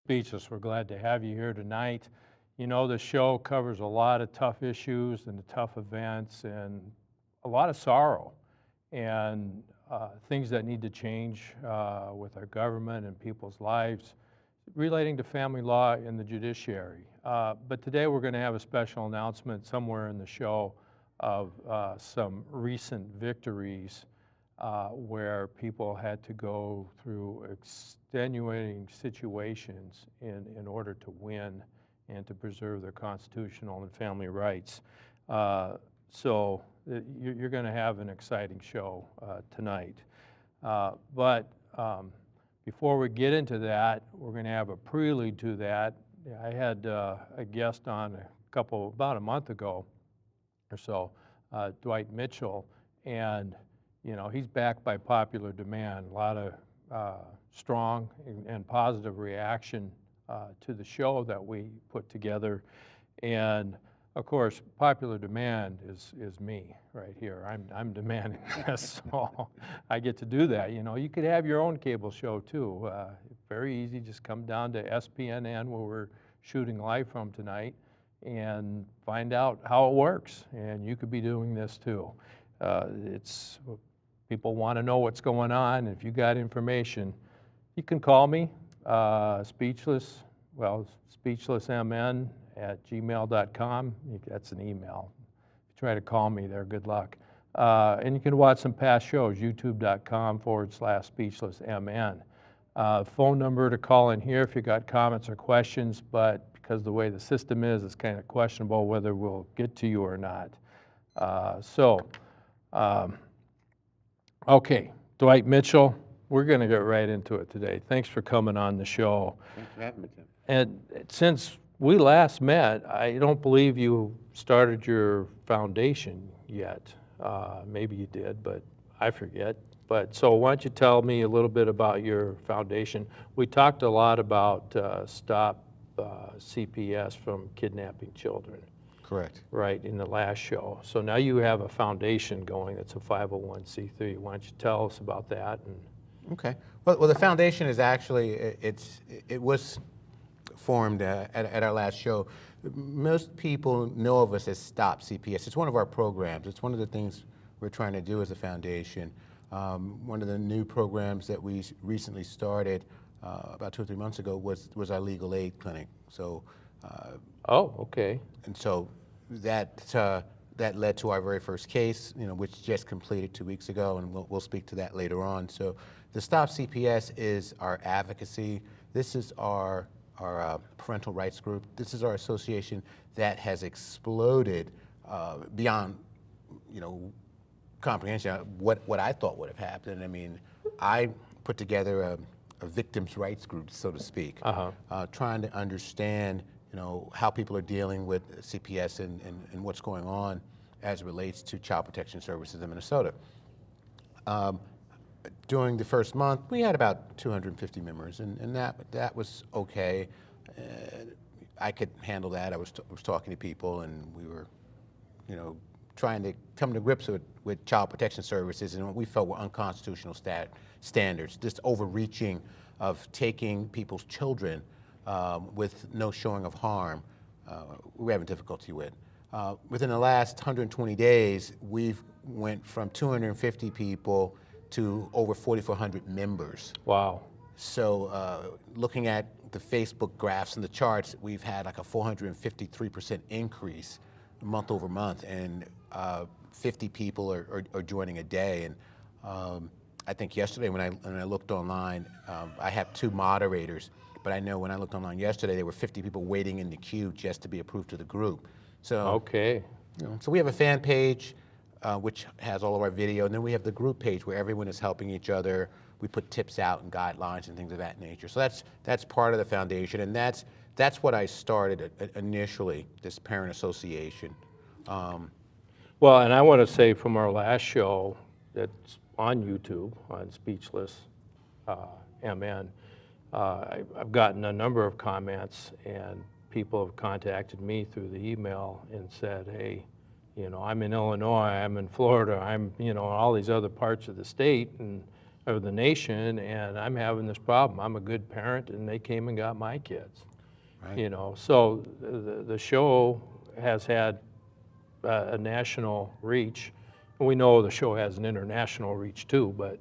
Speechless. We're glad to have you here tonight. You know, the show covers a lot of tough issues and tough events and a lot of sorrow and things that need to change with our government and people's lives relating to family law and the judiciary. But today we're going to have a special announcement somewhere in the show of some recent victories where people had to go through extenuating situations in order to win and to preserve their constitutional and family rights. So you're going to have an exciting show tonight. But before we get into that, we're going to have a prelude to that. I had a guest on about a month ago or so, Dwight Mitchell, and you know, he's backed by popular demand. A lot of strong and positive reaction to the show that we put together. And of course, popular demand is me right here. I'm demanding this, so I get to do that. You know, you could have your own cable show too. Very easy, just come down to SPNN where we're shooting live from tonight and find out how it works. And you could be doing this too. People want to know what's going on. If you got information, you can call me, Speechlessmn @gmail.com. That's an email. If you try to call me there, good luck. And you can watch some past shows, youtube.com/speechlessmn. Phone number to call in here if you got comments or questions, but because the way the system is, it's kind of questionable whether we'll get to you or not. Okay, Dwight Mitchell, we're going to get right into it today. Thanks for coming on the show. Thanks for having me, Tim. And since we last met, I don't believe you started your foundation yet. Maybe you did, but I forget. But so why don't you tell me a little bit about your foundation? We talked a lot about Stop CPS from Kidnapping Children. Correct. Right, in the last show. So now you have a foundation going that's a 501c3. Why don't you tell us about that? Okay. Well, the foundation is actually, it was formed at our last show. Most people know of us as Stop CPS. It's one of our programs. It's one of the things we're trying to do as a foundation. One of the new programs that we recently started about 2 or 3 months ago was our legal aid clinic. So. Oh, okay. And so that led to our very first case, you know, which just completed 2 weeks ago, and we'll speak to that later on. So the Stop CPS is our advocacy. This is our parental rights group. This is our association that has exploded beyond, you know, comprehension. What I thought would have happened. I mean, I put together a victims' rights group, so to speak, trying to understand, you know, how people are dealing with CPS and what's going on as it relates to child protection services in Minnesota. During the first month, we had about 250 members, and that was okay. I could handle that. I was talking to people, and we were, you know, trying to come to grips with child protection services and what we felt were unconstitutional standards, just overreaching of taking people's children with no showing of harm, we're having difficulty with. Within the last 120 days, we've went from 250 people to over 4,400 members. Wow. So looking at the Facebook graphs and the charts, we've had like a 453% increase month over month, and 50 people are joining a day. And I think yesterday when I looked online, I have 2 moderators, but I know when I looked online yesterday, there were 50 people waiting in the queue just to be approved to the group. So okay. You know, so we have a fan page, which has all of our video, and then we have the group page where everyone is helping each other. We put tips out and guidelines and things of that nature. So that's part of the foundation, and that's what I started initially, this parent association. Well, and I want to say from our last show that's on YouTube, on Speechlessmn, I've gotten a number of comments, and people have contacted me through the email and said, hey, you know, I'm in Illinois, I'm in Florida, I'm, you know, in all these other parts of the state, and of the nation, and I'm having this problem. I'm a good parent, and they came and got my kids. Right. You know, so the show has had a national reach. We know the show has an international reach too, but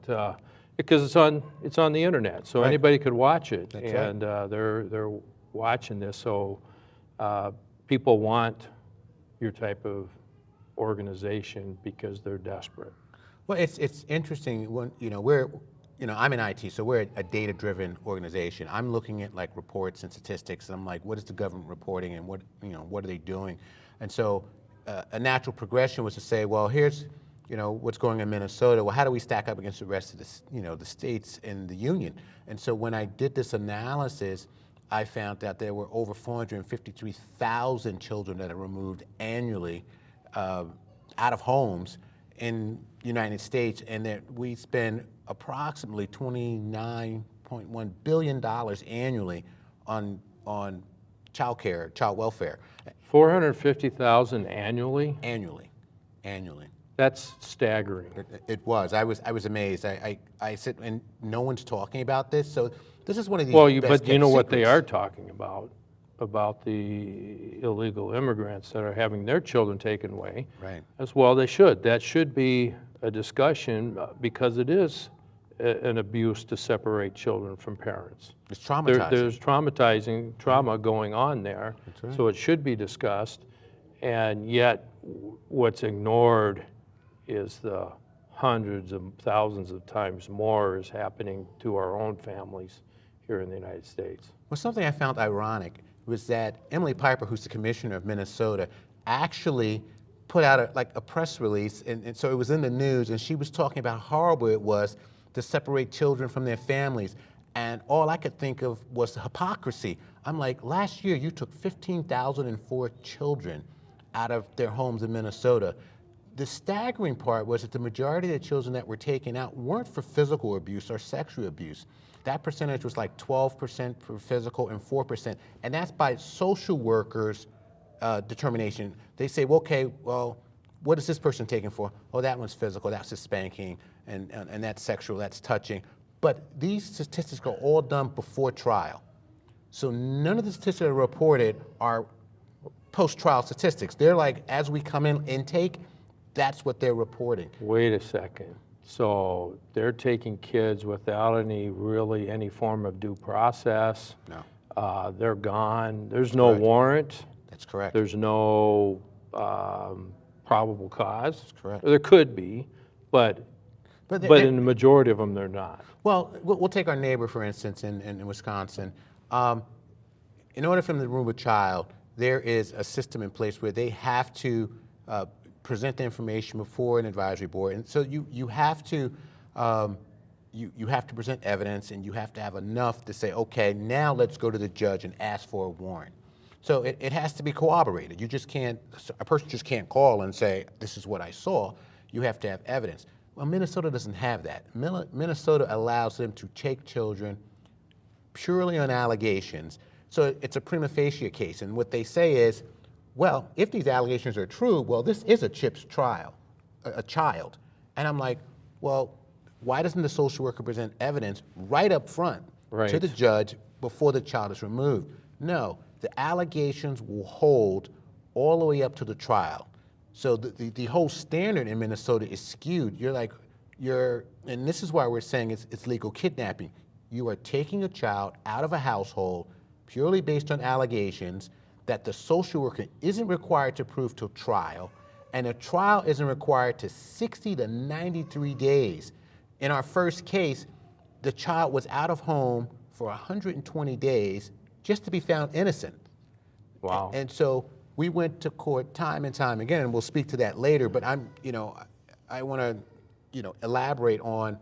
because it's on the internet, so Right. anybody could watch it. That's and they're watching this, so people want your type of organization because they're desperate. Well, it's interesting when, I'm in IT, so we're a data-driven organization. I'm looking at like reports and statistics, and I'm like, what is the government reporting, and what are they doing? And so a natural progression was to say, well, here's, what's going on in Minnesota. Well, how do we stack up against the rest of the states in the union? And so when I did this analysis, I found out there were over 453,000 children that are removed annually out of homes in the United States, and that we spend approximately $29.1 billion annually on child care, child welfare. 450,000 annually? Annually. That's staggering. It was. I was amazed. I said, and no one's talking about this. So this is one of these. Well, best but you know kept what they secrets. are talking about the illegal immigrants that are having their children taken away. Right. As well they should. That should be a discussion because it is an abuse to separate children from parents. It's traumatizing. There's traumatizing trauma going on there, That's right. so it should be discussed. And yet, what's ignored is the hundreds of thousands of times more is happening to our own families here in the United States. Well, something I found ironic was that Emily Piper, who's the commissioner of Minnesota, actually put out a press release, and so it was in the news, and she was talking about how horrible it was to separate children from their families. And all I could think of was the hypocrisy. I'm like, last year you took 15,004 children out of their homes in Minnesota. The staggering part was that the majority of the children that were taken out weren't for physical abuse or sexual abuse. That percentage was like 12% for physical and 4%, and that's by social workers' determination. They say, well, okay, well, what is this person taken for? Oh, that one's physical, that's a spanking, and that's sexual, that's touching. But these statistics are all done before trial. So none of the statistics that are reported are post-trial statistics. They're like, as we come in intake, that's what they're reporting. Wait a second. So they're taking kids without any form of due process. No. They're gone. There's no Correct. warrant. That's correct. There's no probable cause. That's correct. There could be, but in the majority of them, they're not. Well, we'll take our neighbor, for instance, in Wisconsin. In order for them to remove a child, there is a system in place where they have to present the information before an advisory board, and so you have to present evidence, and you have to have enough to say, okay, now let's go to the judge and ask for a warrant. So it has to be corroborated. A person just can't call and say, this is what I saw. You have to have evidence. Well, Minnesota doesn't have that. Minnesota allows them to take children purely on allegations. So it's a prima facie case, and what they say is, well, if these allegations are true, well, this is a CHIPS trial, a child. And I'm like, well, why doesn't the social worker present evidence right up front to the judge before the child is removed? No, the allegations will hold all the way up to the trial. So the whole standard in Minnesota is skewed. And this is why we're saying it's legal kidnapping. You are taking a child out of a household purely based on allegations that the social worker isn't required to prove till trial, and a trial isn't required to 60 to 93 days. In our first case, the child was out of home for 120 days just to be found innocent. Wow. And so we went to court time and time again, and we'll speak to that later, but I want to, elaborate on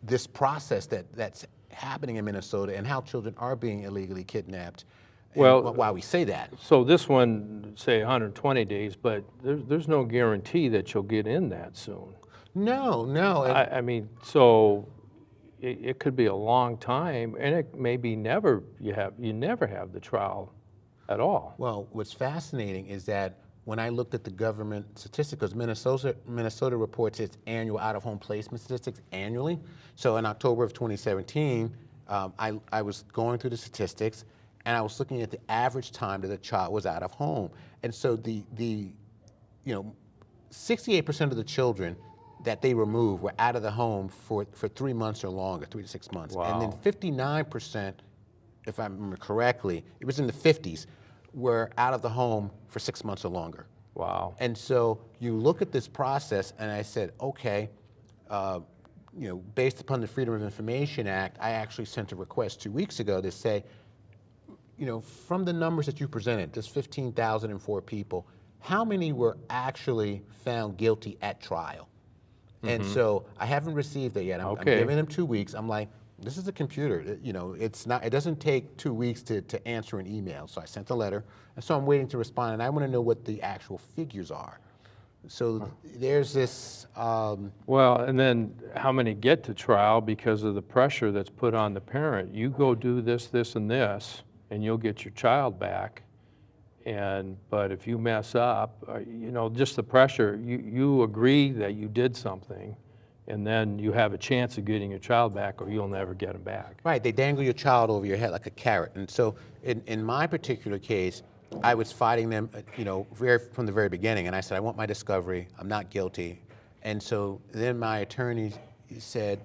this process that's happening in Minnesota and how children are being illegally kidnapped. Well, why we say that. So this one, say 120 days, but there's no guarantee that you'll get in that soon. No. I mean, so it could be a long time, and it may be you never have the trial at all. Well, what's fascinating is that when I looked at the government statistics, because Minnesota reports its annual out-of-home placement statistics annually. So in October of 2017, I was going through the statistics, and I was looking at the average time that a child was out of home. And so the 68% of the children that they removed were out of the home for 3 months or longer, 3 to 6 months. Wow. And then 59%, if I remember correctly, it was in the 50s, were out of the home for 6 months or longer. Wow. And so you look at this process, and I said, okay, based upon the Freedom of Information Act, I actually sent a request 2 weeks ago to say, from the numbers that you presented, this 15,004 people, how many were actually found guilty at trial? And so I haven't received it yet. I'm giving them 2 weeks. I'm like, this is a computer. It's not. It doesn't take 2 weeks to answer an email. So I sent a letter, and so I'm waiting to respond. And I want to know what the actual figures are. So there's this. Well, and then how many get to trial because of the pressure that's put on the parent? You go do this, this, and this, and you'll get your child back. But if you mess up, just the pressure, you agree that you did something, and then you have a chance of getting your child back, or you'll never get them back. Right, they dangle your child over your head like a carrot. And so in my particular case, I was fighting them, from the very beginning, and I said, I want my discovery, I'm not guilty. And so then my attorney said,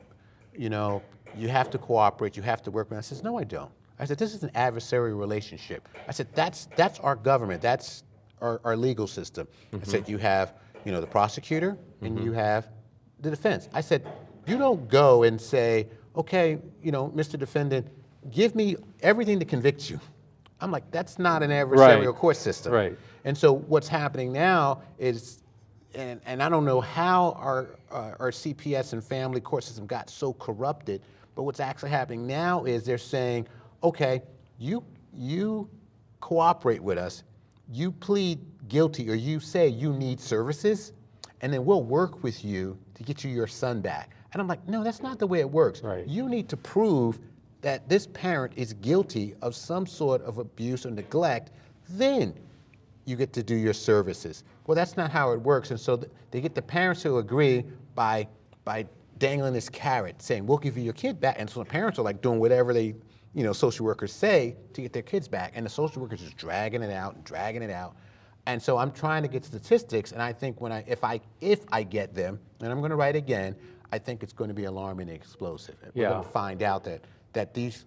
you have to cooperate, you have to work with me. I said, no, I don't. I said, this is an adversarial relationship. I said, that's our government, that's our legal system. I said, you have, the prosecutor, and you have the defense. I said, you don't go and say, okay, Mr. Defendant, give me everything to convict you. I'm like, that's not an adversarial court system. Right. And so what's happening now is, and I don't know how our CPS and family court system got so corrupted, but what's actually happening now is they're saying, okay, you cooperate with us, you plead guilty, or you say you need services, and then we'll work with you to get you your son back. And I'm like, no, that's not the way it works. Right. You need to prove that this parent is guilty of some sort of abuse or neglect, then you get to do your services. Well, that's not how it works. And so they get the parents to agree by dangling this carrot, saying, we'll give you your kid back. And so the parents are like doing whatever they, social workers say to get their kids back. And the social workers just dragging it out and dragging it out. And so I'm trying to get statistics, and I think if I get them, and I'm going to write again, I think it's going to be alarming and explosive. We're going to find out that these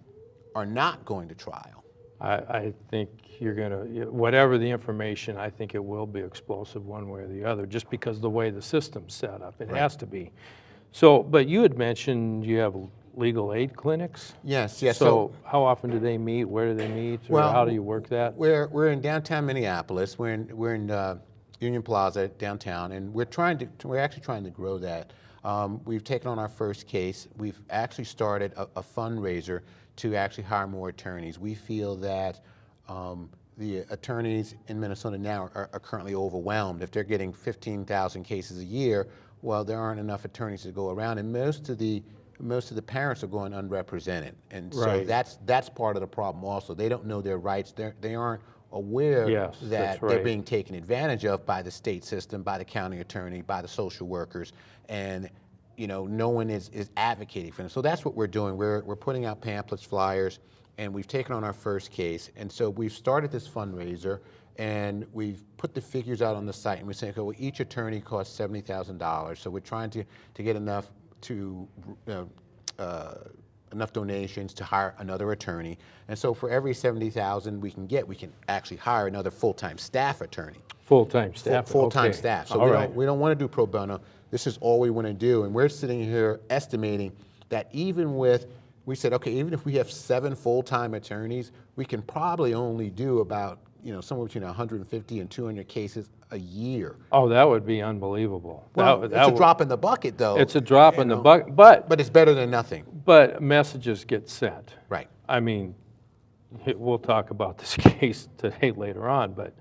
are not going to trial. I think you're going to, whatever the information, I think it will be explosive one way or the other, just because of the way the system's set up. It has to be. So, but you had mentioned you have legal aid clinics? Yes. So how often do they meet? Where do they meet? Or how do you work that? We're in downtown Minneapolis. We're in Union Plaza downtown, and we're actually trying to grow that. We've taken on our first case. We've actually started a fundraiser to actually hire more attorneys. We feel that the attorneys in Minnesota now are currently overwhelmed. If they're getting 15,000 cases a year, well, there aren't enough attorneys to go around, and most of the parents are going unrepresented, and so that's part of the problem. Also, they don't know their rights. They aren't aware that they're being taken advantage of by the state system, by the county attorney, by the social workers, and no one is advocating for them. So that's what we're doing. We're putting out pamphlets, flyers, and we've taken on our first case. And so we've started this fundraiser, and we've put the figures out on the site, and we're saying, okay, well, each attorney costs $70,000. So we're trying to get enough enough donations to hire another attorney. And so for every $70,000 we can actually hire another full-time staff attorney. Full-time staff? Full-time staff. So we don't want to do pro bono. This is all we want to do. And we're sitting here estimating that we said, okay, even if we have 7 full-time attorneys, we can probably only do about, somewhere between 150 and 200 cases a year. Oh, that would be unbelievable. Well, it's a drop in the bucket, though. It's a drop in the bucket, but it's better than nothing. But messages get sent. Right. I mean, we'll talk about this case today later on, but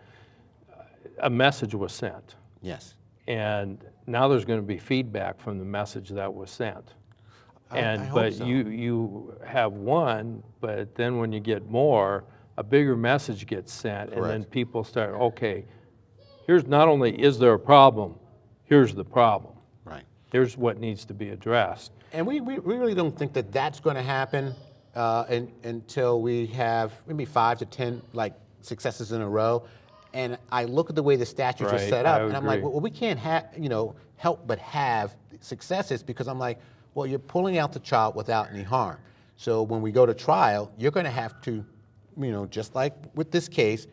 a message was sent. Yes. And now there's going to be feedback from the message that was sent. I hope But so. you have one, but then when you get more, a bigger message gets sent, and then people start, okay, here's not only is there a problem, here's the problem. Right. Here's what needs to be addressed. And we really don't think that that's going to happen until we have maybe 5 to 10 like successes in a row. And I look at the way the statutes are Right, set I up, and I'm like, agree. well, we can't have, help but have successes, because I'm like, well, you're pulling out the child without any harm. So when we go to trial, you're going to have to, just like with this case,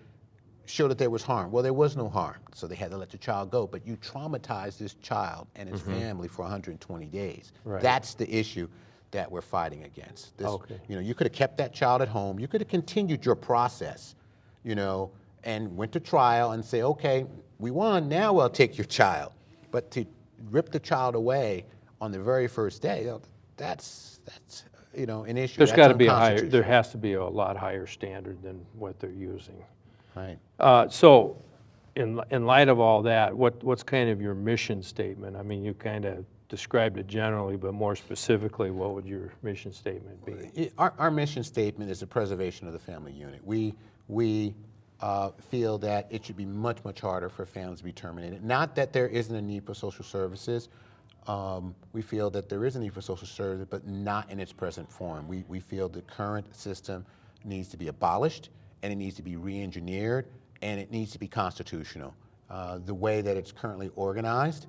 show that there was harm. Well, there was no harm, so they had to let the child go. But you traumatized this child and his family for 120 days. Right. That's the issue that we're fighting against. Okay. You could have kept that child at home. You could have continued your process, and went to trial and say, okay, we won, now we'll take your child. But to rip the child away on the very first day, that's an issue. There's That's got to be unconstitutional. there has to be a lot higher standard than what they're using. Right. So in light of all that, what's kind of your mission statement? I mean, you kind of described it generally, but more specifically, what would your mission statement be? Our mission statement is the preservation of the family unit. We feel that it should be much, much harder for families to be terminated. Not that there isn't a need for social services. We feel that there is a need for social services, but not in its present form. We feel the current system needs to be abolished, and it needs to be re-engineered, and it needs to be constitutional. The way that it's currently organized,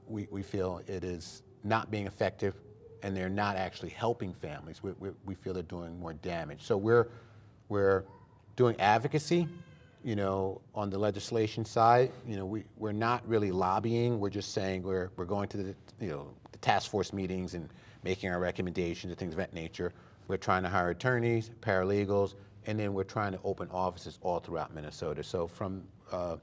we feel it is not being effective, and they're not actually helping families. We feel they're doing more damage. So we're doing advocacy, on the legislation side. We're not really lobbying. We're just saying we're going to the task force meetings and making our recommendations and things of that nature. We're trying to hire attorneys, paralegals, and then we're trying to open offices all throughout Minnesota. So from a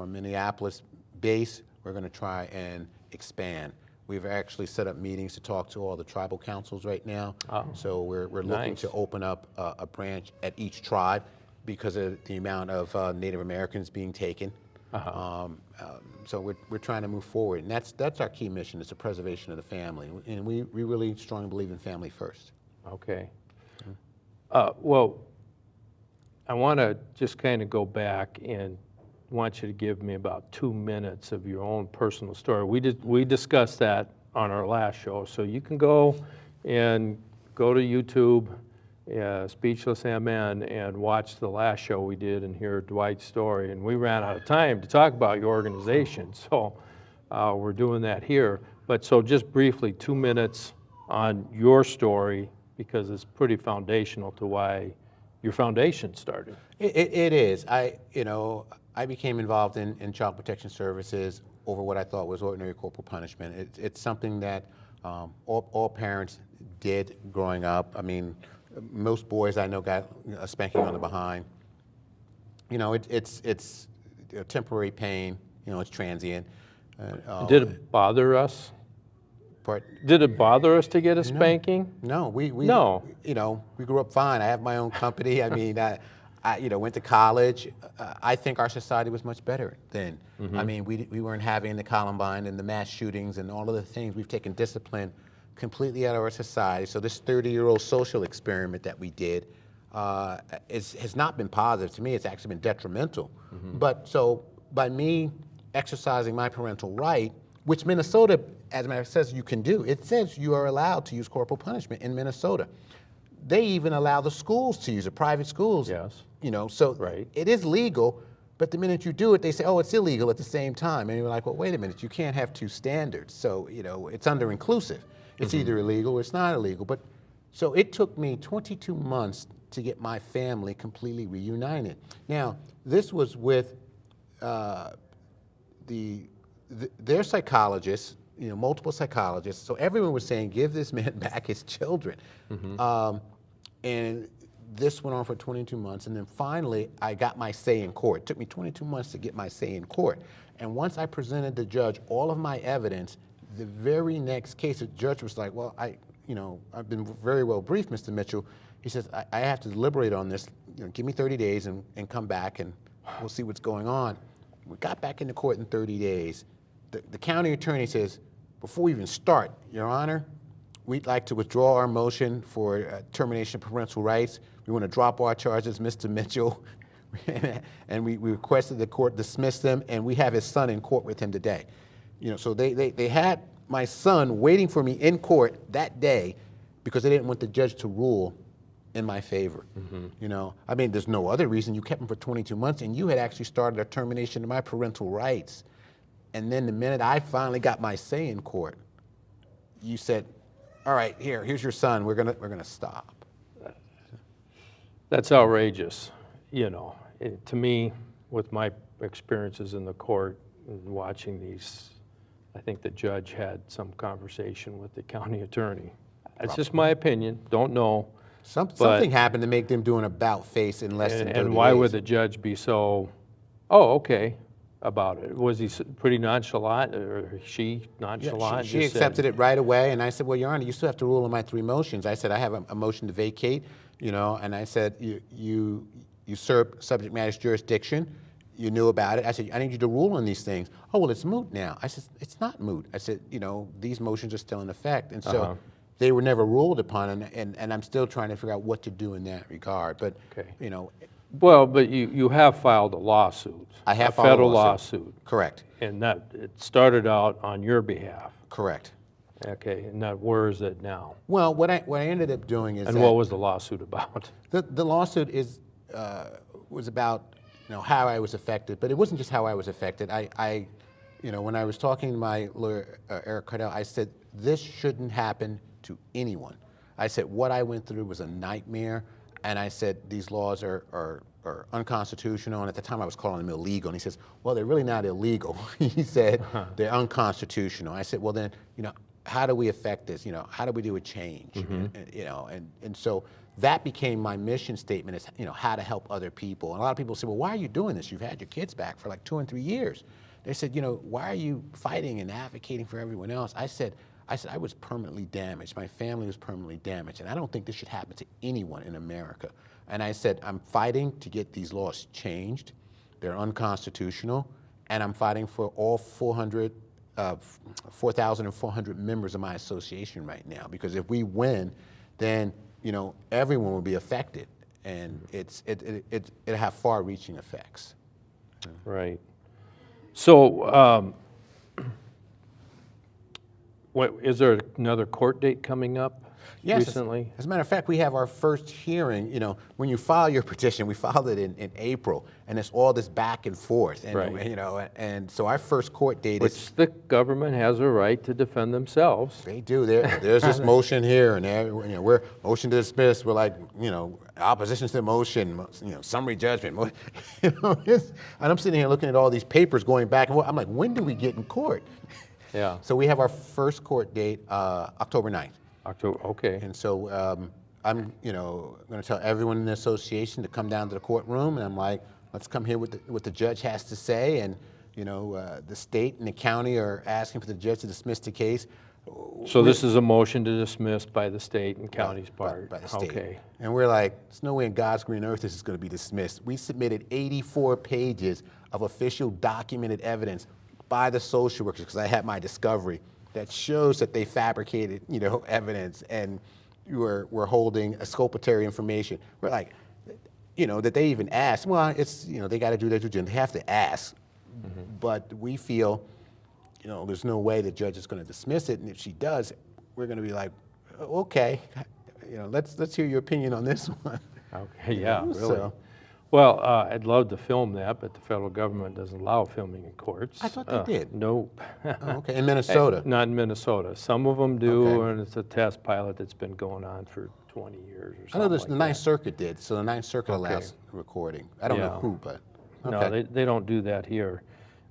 Minneapolis base, we're going to try and expand. We've actually set up meetings to talk to all the tribal councils right now. Oh, So we're looking nice. to open up a branch at each tribe because of the amount of Native Americans being taken. So we're trying to move forward, and that's our key mission, is the preservation of the family. And we really strongly believe in family first. Okay. Well, I want to just kind of go back and want you to give me about 2 minutes of your own personal story. We discussed that on our last show, so you can go to YouTube, Speechlessmn, and watch the last show we did and hear Dwight's story. And we ran out of time to talk about your organization, so we're doing that here. But so just briefly, 2 minutes on your story, because it's pretty foundational to why your foundation started. It is. I became involved in child protection services over what I thought was ordinary corporal punishment. It's something that all parents did growing up. I mean, most boys I know got a spanking on the behind. It's a temporary pain. It's transient. Did it bother us? But Did it bother us to get a spanking? no, we No. We grew up fine. I have my own company. I mean, I went to college. I think our society was much better then. I mean, we weren't having the Columbine and the mass shootings and all of the things. We've taken discipline completely out of our society. So this 30-year-old social experiment that we did has not been positive. To me, it's actually been detrimental. But so by me exercising my parental right, which Minnesota, as a matter of fact, says you can do. It says you are allowed to use corporal punishment in Minnesota. They even allow the schools to use it, private schools. Yes. So Right. it is legal, but the minute you do it, they say, oh, it's illegal at the same time. And you're like, well, wait a minute, you can't have two standards. So, it's under-inclusive. It's either illegal or it's not illegal. But so it took me 22 months to get my family completely reunited. Now, this was with their psychologists, multiple psychologists. So everyone was saying, give this man back his children. And this went on for 22 months. And then finally, I got my say in court. It took me 22 months to get my say in court. And once I presented the judge all of my evidence, the very next case, the judge was like, well, I've been very well briefed, Mr. Mitchell. He says, I have to deliberate on this. Give me 30 days and come back and we'll see what's going on. We got back into court in 30 days. The county attorney says, before we even start, Your Honor, we'd like to withdraw our motion for termination of parental rights. We want to drop our charges, Mr. Mitchell. and we requested the court dismiss them, and we have his son in court with him today. You know, so they had my son waiting for me in court that day because they didn't want the judge to rule in my favor. You know, I mean, there's no other reason. You kept him for 22 months, and you had actually started a termination of my parental rights. And then the minute I finally got my say in court, you said, all right, here's your son. We're gonna stop. That's outrageous, you know. To me, with my experiences in the court and watching these, I think the judge had some conversation with the county attorney. It's just my opinion, don't know. Something happened to make them do an about face in less than 30 days. And why would the judge be so, oh, okay, about it? Was he pretty nonchalant, or she nonchalant? She accepted it right away, and I said, well, Your Honor, you still have to rule on my 3 motions. I said, I have a motion to vacate, you know, and I said, you usurp subject matter jurisdiction. You knew about it. I said, I need you to rule on these things. Oh, well, it's moot now. I said, it's not moot. I said, you know, these motions are still in effect. And so they were never ruled upon, and I'm still trying to figure out what to do in that regard. But, you know. Well, but you have filed a lawsuit. I have filed a federal lawsuit. Correct. And that, it started out on your behalf. Correct. Okay, and now where is it now? Well, what I ended up doing is what was the lawsuit about? The lawsuit was about, you know, how I was affected, but it wasn't just how I was affected. You know, when I was talking to my lawyer, Eric Cardell, I said, this shouldn't happen to anyone. I said, what I went through was a nightmare, and I said, these laws are unconstitutional, and at the time I was calling them illegal, and he says, well, they're really not illegal. He said, they're unconstitutional. I said, well then, you know, how do we affect this? You know, how do we do a change? You know, and so that became my mission statement, is, you know, how to help other people. And a lot of people say, well, why are you doing this? You've had your kids back for like 2 and 3 years. They said, you know, why are you fighting and advocating for everyone else? I said, I was permanently damaged. My family was permanently damaged, and I don't think this should happen to anyone in America. And I said, I'm fighting to get these laws changed. They're unconstitutional, and I'm fighting for all 4,400 members of my association right now, because if we win, then, you know, everyone will be affected, and it'll have far-reaching effects. Right. So, is there another court date coming up recently? As a matter of fact, we have our first hearing. You know, when you file your petition, we filed it in April, and it's all this back and forth. And, you know, and so our first court date is... Which the government has a right to defend themselves. They do. There's this motion here, and there, you know, we're motion to dismiss. We're like, you know, opposition to the motion, you know, summary judgment. You know, and I'm sitting here looking at all these papers going back and forth. I'm like, when do we get in court? Yeah. So we have our first court date, October 9th. October, okay. And so I'm, you know, going to tell everyone in the association to come down to the courtroom, and I'm like, let's come hear what the judge has to say. And, you know, the state and the county are asking for the judge to dismiss the case. So this is a motion to dismiss by the state and county's part? By the state. Okay. And we're like, there's no way in God's green earth this is going to be dismissed. We submitted 84 pages of official documented evidence by the social workers, because I had my discovery, that shows that they fabricated, you know, evidence, and we're holding exculpatory information. We're like, you know, that they even asked. Well, it's, you know, they got to do their due diligence. They have to ask. But we feel, you know, there's no way the judge is going to dismiss it, and if she does, we're going to be like, okay, you know, let's hear your opinion on this one. Okay, yeah, really. So, well, I'd love to film that, but the federal government doesn't allow filming in courts. I thought they did. Nope. Oh, okay, in Minnesota? Not in Minnesota. Some of them do, Okay. and it's a test pilot that's been going on for 20 years or something. I know like the Ninth Circuit did, so the Ninth Circuit Okay. allows recording. I don't know who, but No, they don't do that here.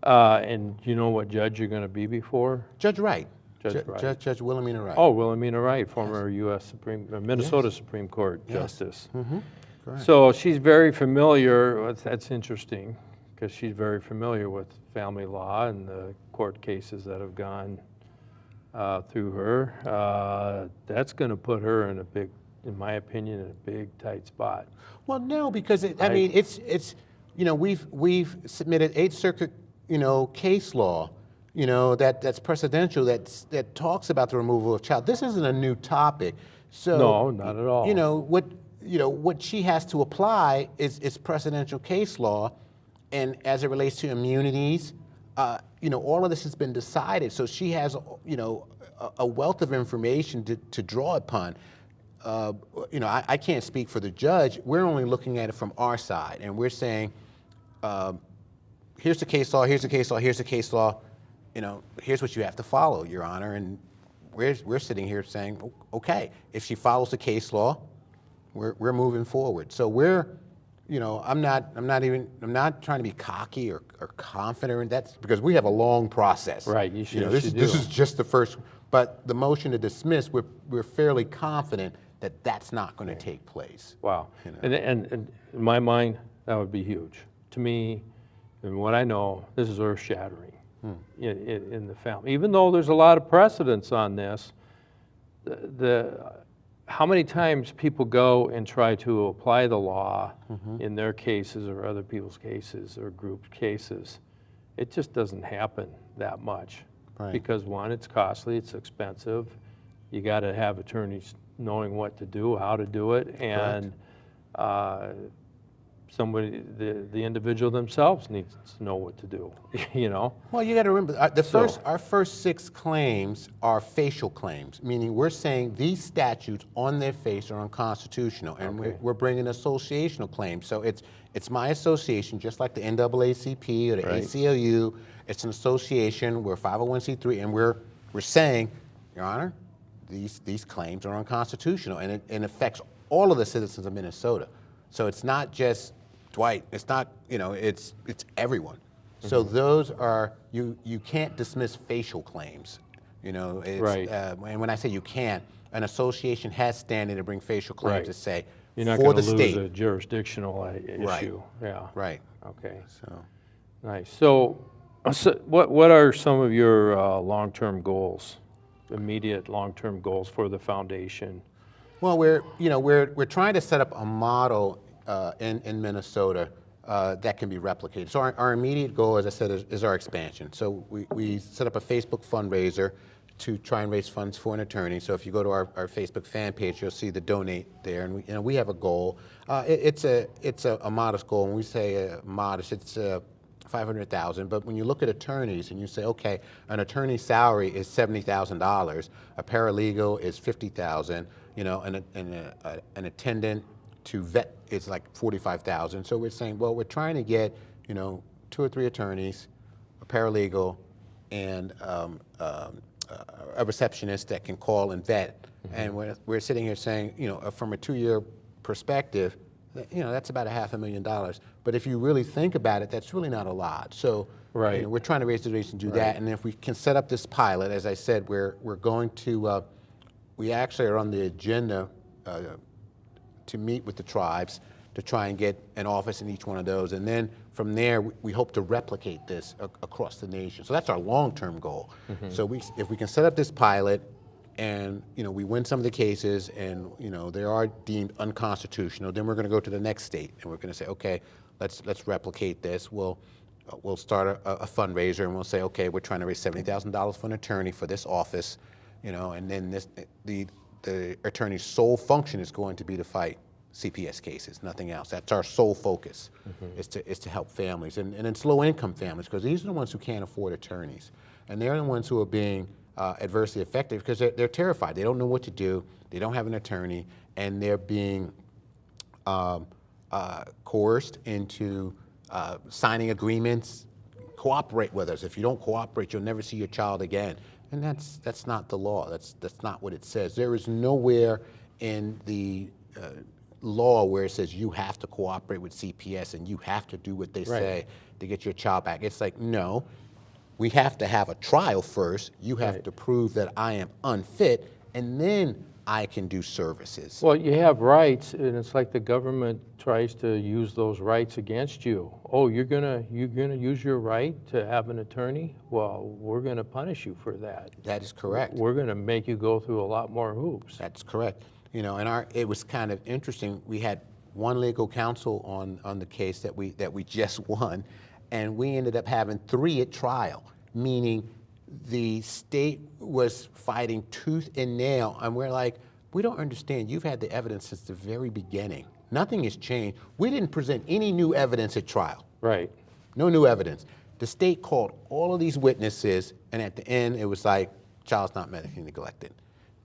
And you know what judge you're going to be before? Judge Wright. Judge Wright. Judge Wilhelmina Wright. Oh, Wilhelmina Wright, former U.S. Minnesota Supreme Court Justice. Correct. So she's very familiar, that's interesting, because she's very familiar with family law and the court cases that have gone through her. That's going to put her in a big, in my opinion, in a big, tight spot. Well, no, because I mean, it's you know, we've submitted 8th Circuit, you know, case law, you know, that's precedential, that talks about the removal of child. This isn't a new topic. So No, not at all. You know, what she has to apply is precedential case law, and as it relates to immunities, all of this has been decided. So she has, a wealth of information to draw upon. I can't speak for the judge. We're only looking at it from our side, and we're saying, here's the case law, here's the case law, here's the case law. Here's what you have to follow, Your Honor. And we're sitting here saying, okay, if she follows the case law, we're moving forward. So I'm not trying to be cocky or confident. That's because we have a long process. Right. This is just the first. But the motion to dismiss, we're fairly confident that that's not going to take place. Wow. And in my mind, that would be huge. To me, and what I know, this is earth-shattering in the family. Even though there's a lot of precedence on this, how many times people go and try to apply the law in their cases or other people's cases or group cases, it just doesn't happen that much. Right. Because one, it's costly, it's expensive. You got to have attorneys knowing what to do, how to do it, and the individual themselves needs to know what to do. Well, you got to remember, our first 6 claims are facial claims, meaning we're saying these statutes on their face are unconstitutional, and we're bringing associational claims. So it's my association, just like the NAACP or the ACLU. It's an association. We're 501c3, and we're saying, Your Honor, these claims are unconstitutional, and it affects all of the citizens of Minnesota. So it's not just Dwight. It's not, it's everyone. So those are, you can't dismiss facial claims. Right. And when I say you can't, an association has standing to bring facial claims to say, you're not for going the to lose state. a jurisdictional issue. Yeah. Right. Okay. So. Nice. So what are some of your long-term goals, immediate long-term goals for the foundation? Well, we're trying to set up a model in Minnesota that can be replicated. So our immediate goal, as I said, is our expansion. So we set up a Facebook fundraiser to try and raise funds for an attorney. So if you go to our Facebook fan page, you'll see the donate there, and we have a goal. It's a modest goal. When we say modest, it's $500,000. But when you look at attorneys and you say, okay, an attorney's salary is $70,000, a paralegal is $50,000, an attendant to vet is like $45,000. So we're saying, well, we're trying to get 2 or 3 attorneys, a paralegal, and a receptionist that can call and vet. And we're sitting here saying, from a 2-year perspective, that's about $500,000. But if you really think about it, that's really not a lot. So we're trying to raise the donations to do that. And if we can set up this pilot, as I said, we're going to, we actually are on the agenda to meet with the tribes to try and get an office in each one of those. And then from there, we hope to replicate this across the nation. So that's our long-term goal. So if we can set up this pilot and we win some of the cases and they are deemed unconstitutional, then we're going to go to the next state and we're going to say, okay, let's replicate this. We'll start a fundraiser and we'll say, okay, we're trying to raise $70,000 for an attorney for this office, and then the attorney's sole function is going to be to fight CPS cases, nothing else. That's our sole focus, is to help families, and it's low-income families, because these are the ones who can't afford attorneys, and they're the ones who are being adversely affected because they're terrified. They don't know what to do. They don't have an attorney, and they're being coerced into signing agreements. Cooperate with us. If you don't cooperate, you'll never see your child again. And that's not the law. That's not what it says. There is nowhere in the law where it says you have to cooperate with CPS and you have to do what they say to get your child back. It's like, no, we have to have a trial first. You have to prove that I am unfit, and then I can do services. Well, you have rights, and it's like the government tries to use those rights against you. Oh, you're gonna use your right to have an attorney? Well, we're gonna punish you for that. That is correct. We're gonna make you go through a lot more hoops. That's correct. And it was kind of interesting. We had one legal counsel on the case that we just won, and we ended up having 3 at trial, meaning the state was fighting tooth and nail, and we're like, We don't understand. You've had the evidence since the very beginning. Nothing has changed. We didn't present any new evidence at trial. Right. No new evidence. The state called all of these witnesses, and at the end, it was like, child's not medically neglected.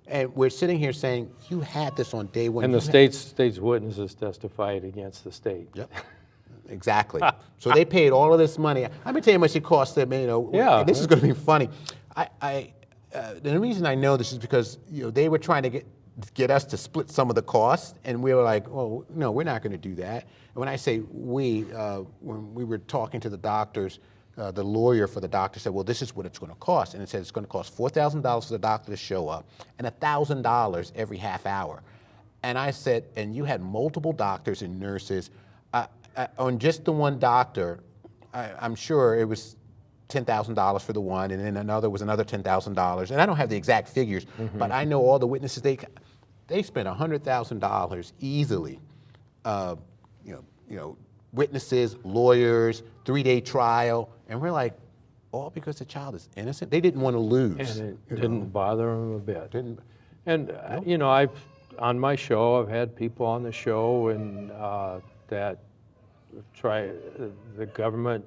And we're sitting here saying, you had this on day one. And the state's witnesses testified against the state. Yep. Exactly. So they paid all of this money. I'm gonna tell you how much it cost them. You know, Yeah. This is gonna be funny. The reason I know this is because they were trying to get us to split some of the costs, and we were like, oh no, we're not gonna do that. And when I say we, when we were talking to the doctors, the lawyer for the doctor said, well, this is what it's gonna cost. And it said it's gonna cost $4,000 for the doctor to show up and $1,000 every half hour. And I said, and you had multiple doctors and nurses. On just the one doctor, I'm sure it was $10,000 for the one, and then another was another $10,000. And I don't have the exact figures, but I know all the witnesses, they spent $100,000 easily. Witnesses, lawyers, 3-day trial, and we're like, all because the child is innocent? They didn't want to lose. And it didn't bother them a bit. Didn't. And, on my show, I've had people on the show and that the government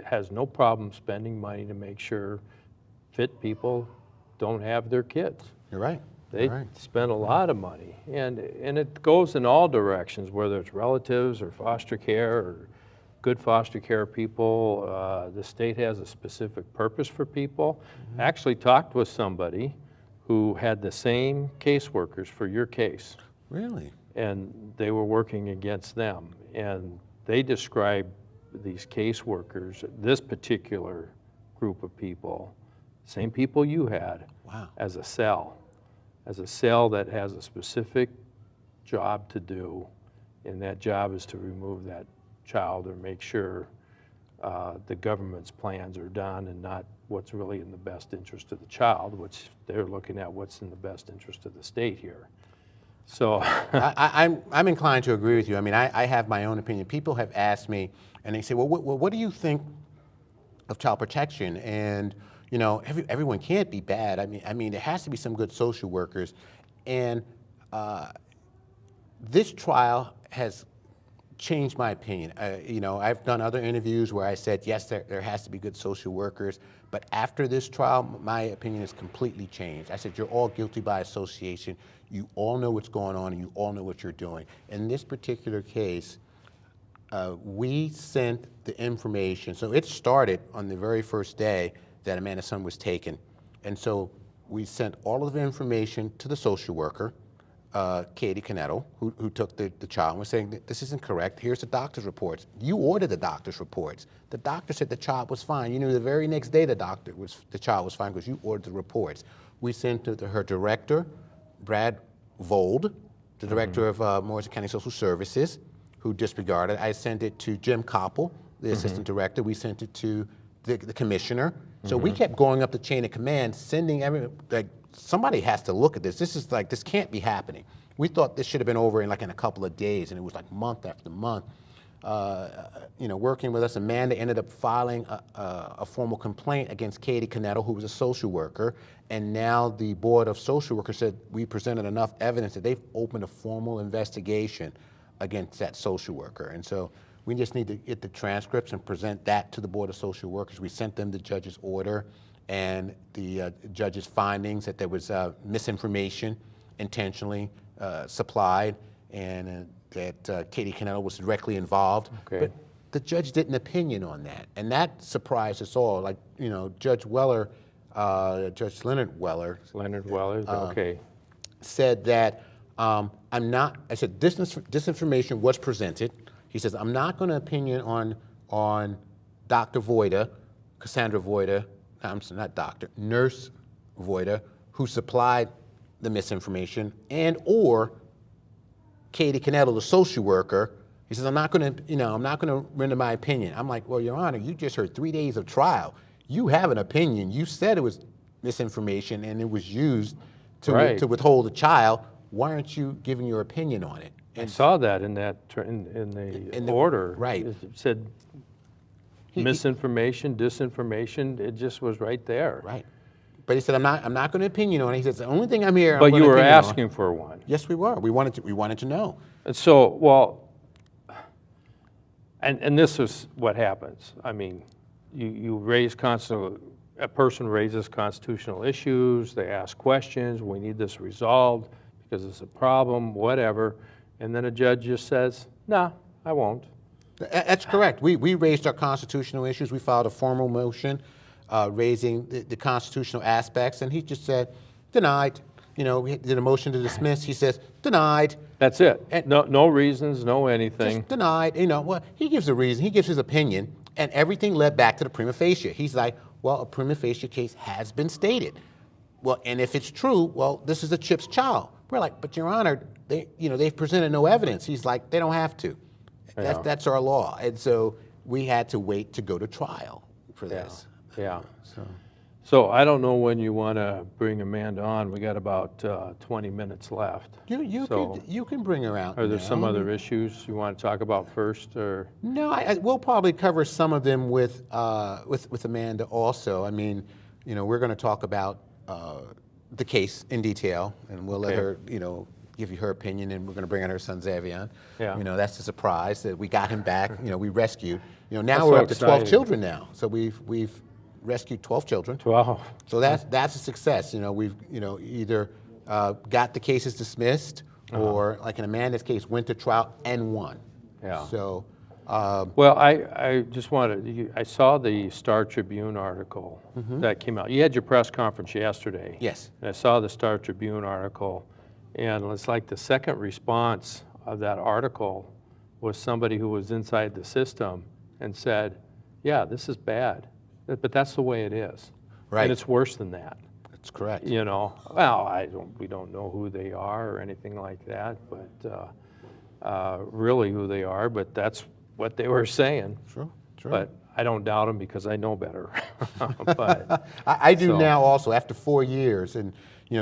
has no problem spending money to make sure fit people don't have their kids. You're right. They spend a lot of money, and it goes in all directions, whether it's relatives or foster care or good foster care people. The state has a specific purpose for people. I actually talked with somebody who had the same caseworkers for your case. Really? And they were working against them. And they described these caseworkers, this particular group of people, same people you had, wow, as a cell that has a specific job to do, and that job is to remove that child or make sure the government's plans are done and not what's really in the best interest of the child, which they're looking at what's in the best interest of the state here. So I'm inclined to agree with you. I mean, I have my own opinion. People have asked me, and they say, well, what do you think of child protection? And everyone can't be bad. I mean, there has to be some good social workers. And this trial has changed my opinion. I've done other interviews where I said, yes, there has to be good social workers. But after this trial, my opinion has completely changed. I said, you're all guilty by association. You all know what's going on, and you all know what you're doing. In this particular case, we sent the information. So it started on the very first day that Amanda's son was taken. And so we sent all of the information to the social worker, Katie Canetto, who took the child, and was saying, this isn't correct. Here's the doctor's reports. You ordered the doctor's reports. The doctor said the child was fine. You knew the very next day the child was fine because you ordered the reports. We sent to her director, Brad Vold, the director of Morrison County Social Services, who disregarded. I sent it to Jim Koppel, the assistant director. We sent it to the commissioner. So we kept going up the chain of command, sending somebody has to look at this. This can't be happening. We thought this should have been over in a couple of days, and it was like month after month. Working with us, Amanda ended up filing a formal complaint against Katie Canetto, who was a social worker, and now the Board of Social Workers said we presented enough evidence that they've opened a formal investigation against that social worker. And so we just need to get the transcripts and present that to the Board of Social Workers. We sent them the judge's order and the judge's findings that there was misinformation intentionally supplied, and that Katie Canetto was directly involved. Okay. But the judge did an opinion on that, and that surprised us all. Judge Weller, Judge Leonard Weller. Okay. Said that I said disinformation was presented. He says, I'm not going to opinion on Dr. Voida, Cassandra Voida, Nurse Voida, who supplied the misinformation, or Katie Canetto, the social worker. He says, I'm not going to render my opinion. I'm like, well, Your Honor, you just heard 3 days of trial. You have an opinion. You said it was misinformation and it was used to withhold a child. Why aren't you giving your opinion on it? And I saw that in the order. Right. It said misinformation, disinformation. It just was right there. Right. But he said, I'm not going to opinion on it. He says, the only thing I'm here, I'm But gonna you were opinion on." asking for one. Yes, we were. We wanted to know. And so, well, and this is what happens. I mean, you raise a person raises constitutional issues, they ask questions, we need this resolved because it's a problem, whatever, and then a judge just says, no, I won't. That's correct. We raised our constitutional issues. We filed a formal motion raising the constitutional aspects, and he just said, denied. You know, we did a motion to dismiss. He says, denied. That's it. And- No reasons, no anything. Just denied. You know, well, he gives a reason. He gives his opinion, and everything led back to the prima facie. He's like, well, a prima facie case has been stated. Well, and if it's true, well, this is a Chip's child. We're like, but Your Honor, they've presented no evidence. He's like, they don't have to. That's our law. And so we had to wait to go to trial for this. Yeah. So I don't know when you want to bring Amanda on. We got about 20 minutes left. You can bring her out. Are there now. some other issues you want to talk about first, or? No, we'll probably cover some of them with Amanda also. I mean, you know, we're going to talk about the case in detail, and we'll let her, you know, give you her opinion, and we're going to bring on her son Xavier. Yeah. You know, that's a surprise that we got him back. You know, we rescued. You know, now That's we're so up to 12 exciting. children now. So we've rescued 12 children. 12. So that's a success. You know, we've either got the cases dismissed, or like in Amanda's case, went to trial and won. Yeah. So. Well, I just wanted, I saw the Star Tribune article that came out. You had your press conference yesterday. Yes. And I saw the Star Tribune article, and it's like the second response of that article was somebody who was inside the system and said, yeah, this is bad, but that's the way it is. Right. And it's worse than that. That's correct. You know, well, we don't know who they are or anything like that, but really who they are, but that's what they were saying. True. But I don't doubt them because I know better. But I do so- now also after 4 years, and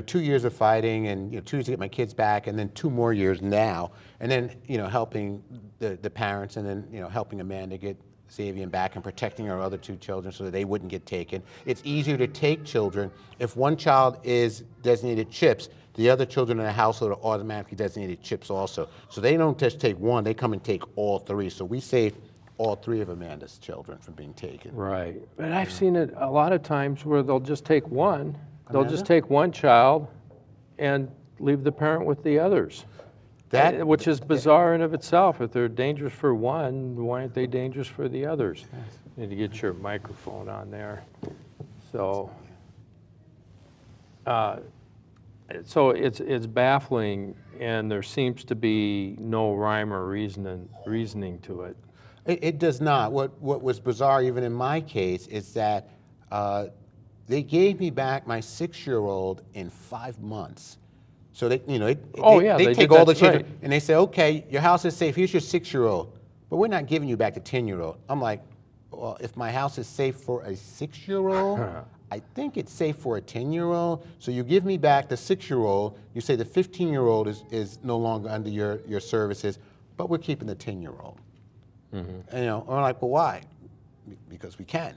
2 years of fighting, and 2 years to get my kids back, and then 2 more years now, and then helping the parents, and then helping Amanda get Xavier back and protecting our other 2 children so that they wouldn't get taken. It's easier to take children if one child is designated CHIPS. The other children in the household are automatically designated CHIPS also. So they don't just take one; they come and take all 3. So we saved all 3 of Amanda's children from being taken. right. But I've seen it a lot of times where they'll just take one. They'll Amanda? just take one child and leave the parent with the others. Which is bizarre in of itself. If they're dangerous for one, why aren't they dangerous for the others? Need to get your microphone on there. So, so it's baffling, and there seems to be no rhyme or reasoning to it. It does not. What was bizarre, even in my case, is that they gave me back my 6-year-old in 5 months. So they, they did take all the that, children, right. and they say, okay, your house is safe. Here's your 6-year-old, but we're not giving you back the 10-year-old. I'm like, well, if my house is safe for a 6-year-old, I think it's safe for a 10-year-old. So you give me back the 6-year-old. You say the 15-year-old is no longer under your services, but we're keeping the 10-year-old. And we're like, well, why? Because we can.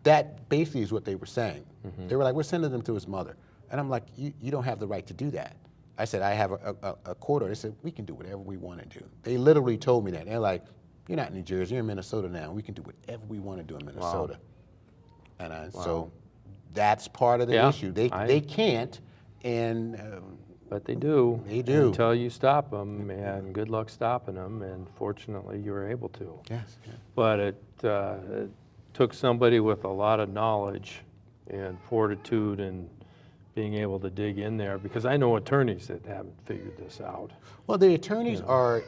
That basically is what they were saying. They were like, we're sending them to his mother. And I'm like, you don't have the right to do that. I said, I have a court order. They said, we can do whatever we want to do. They literally told me that. They're like, you're not in New Jersey, you're in Minnesota now. We can do whatever we want to do in Minnesota. Wow. And so that's part of the issue. They can't, and but they do. They do. Until you stop them, and good luck stopping them, and fortunately you were able to. Yes. Yeah. But it took somebody with a lot of knowledge and fortitude and being able to dig in there, because I know attorneys that haven't figured this out. Well, the attorneys are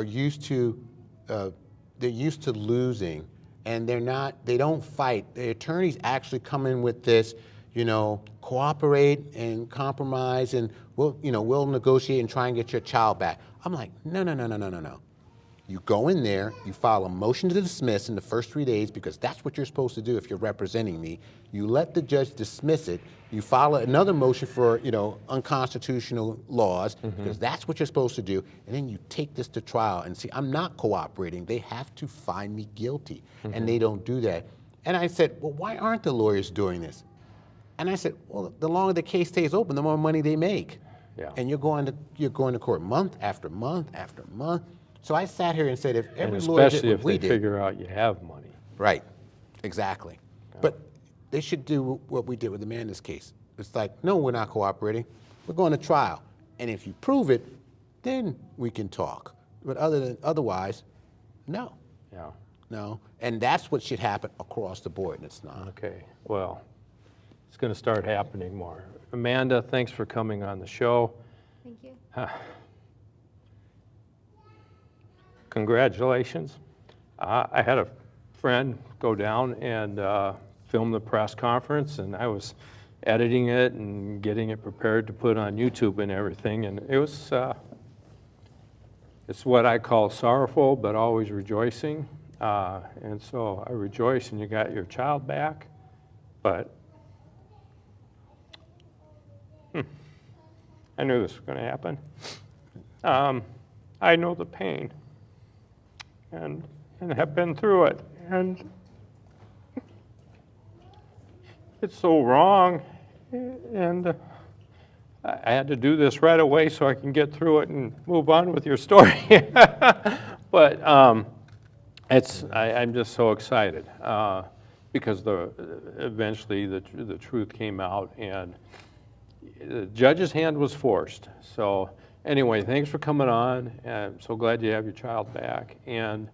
used to they're used to losing, and they don't fight. The attorneys actually come in with this, cooperate and compromise, and we'll negotiate and try and get your child back. I'm like, no. You go in there, you file a motion to dismiss in the first 3 days, because that's what you're supposed to do if you're representing me. You let the judge dismiss it. You file another motion for, unconstitutional laws, because that's what you're supposed to do. And then you take this to trial and see, I'm not cooperating. They have to find me guilty, and they don't do that. And I said, well, why aren't the lawyers doing this? And I said, well, the longer the case stays open, the more money they make. Yeah. And you're going to court month after month after month. So I sat here and said, if And every lawyer did especially what if we they did, figure out you have money. right, exactly. But they should do what we did with Amanda's case. It's like, no, we're not cooperating. We're going to trial. And if you prove it, then we can talk. But otherwise, no, Yeah. no. And that's what should happen across the board, and it's not. Okay, well, it's going to start happening more. Amanda, thanks for coming on the show. Thank you. Congratulations. I had a friend go down and film the press conference, and I was editing it and getting it prepared to put on YouTube and everything, and it was, it's what I call sorrowful, but always rejoicing. And so I rejoice, and you got your child back, but I knew this was going to happen. I know the pain, and have been through it, and it's so wrong, and I had to do this right away so I can get through it and move on with your story. But I'm just so excited because eventually the truth came out, and the judge's hand was forced. So anyway, thanks for coming on. I'm so glad you have your child back, and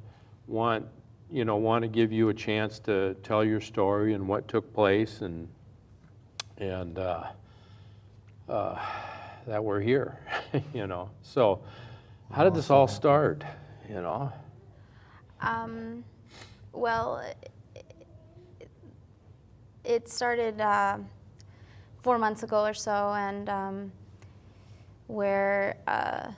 want to give you a chance to tell your story and what took place, and that we're here, So how did this all start, Well, it started 4 months ago or so, and where I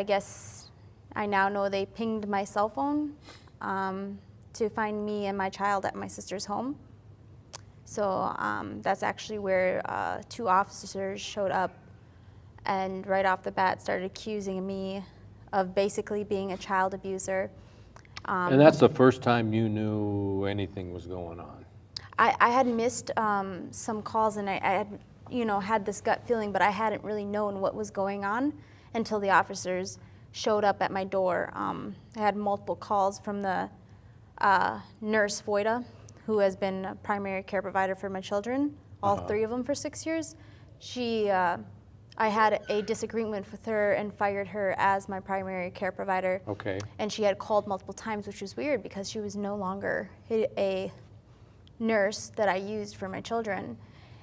guess I now know they pinged my cell phone to find me and my child at my sister's home. So that's actually where 2 officers showed up and right off the bat started accusing me of basically being a child abuser. And that's the first time you knew anything was going on? I had missed some calls, and I had, had this gut feeling, but I hadn't really known what was going on until the officers showed up at my door. I had multiple calls from the nurse, Voida, who has been a primary care provider for my children, all 3 of them for 6 years. I had a disagreement with her and fired her as my primary care provider. Okay. And she had called multiple times, which was weird because she was no longer a nurse that I used for my children.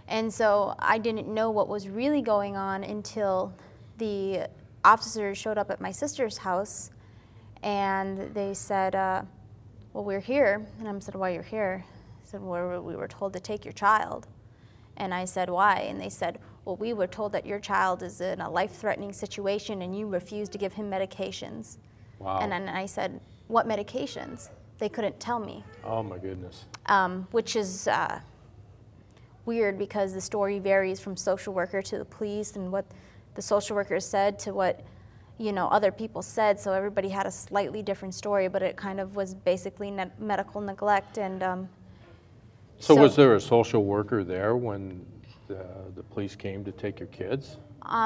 And so I didn't know what was really going on until the officers showed up at my sister's house, and they said, well, we're here. And I said, why you're here? I said, well, we were told to take your child. And I said, why? And they said, well, we were told that your child is in a life-threatening situation and you refuse to give him medications. Wow. And then I said, what medications? They couldn't tell me. Oh my goodness. Which is weird because the story varies from social worker to the police and what the social worker said to what other people said. So everybody had a slightly different story, but it kind of was basically medical neglect. And so was there a social worker there when the police came to take your kids?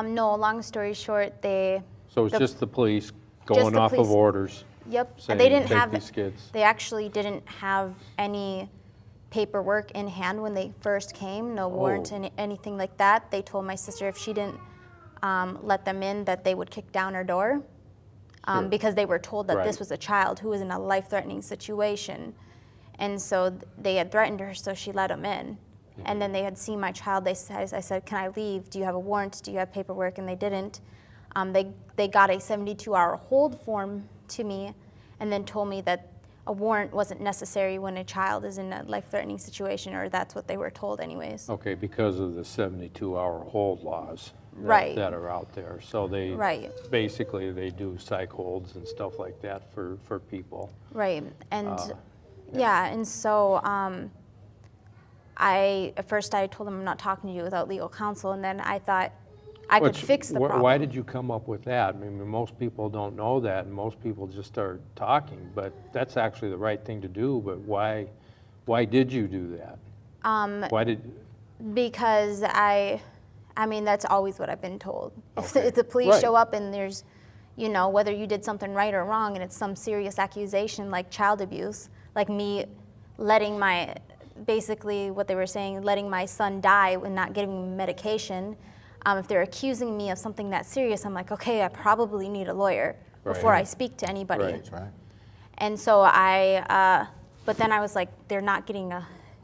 No, long story short, So it's just the police going off of orders? Yep. Saying, They didn't take have these kids. They actually didn't have any paperwork in hand when they first came. No warrant and anything like that. They told my sister if she didn't let them in, that they would kick down her door, Sure. because they were told that Right. this was a child who was in a life-threatening situation, and so they had threatened her. So she let them in. And then they had seen my child. I said, can I leave? Do you have a warrant? Do you have paperwork? And they didn't. They got a 72-hour hold form to me and then told me that a warrant wasn't necessary when a child is in a life-threatening situation, or that's what they were told anyways. Okay, because of the 72-hour hold laws Right. that are out there. So they Right. basically they do psych holds and stuff like that for people. Right. And yeah, and so at first I told them I'm not talking to you without legal counsel, and then I thought I could fix the problem. Why did you come up with that? I mean, most people don't know that, and most people just start talking, but that's actually the right thing to do, but why did you do that? Why did, Because I mean, that's always what I've been told. Okay. If the police Right. show up and there's, you know, whether you did something right or wrong, and it's some serious accusation like child abuse, like me letting my, basically what they were saying, letting my son die and not giving him medication. If they're accusing me of something that serious, I'm like, okay, I probably need a lawyer before I speak to anybody. Right. That's right. And so but then I was like, they're not getting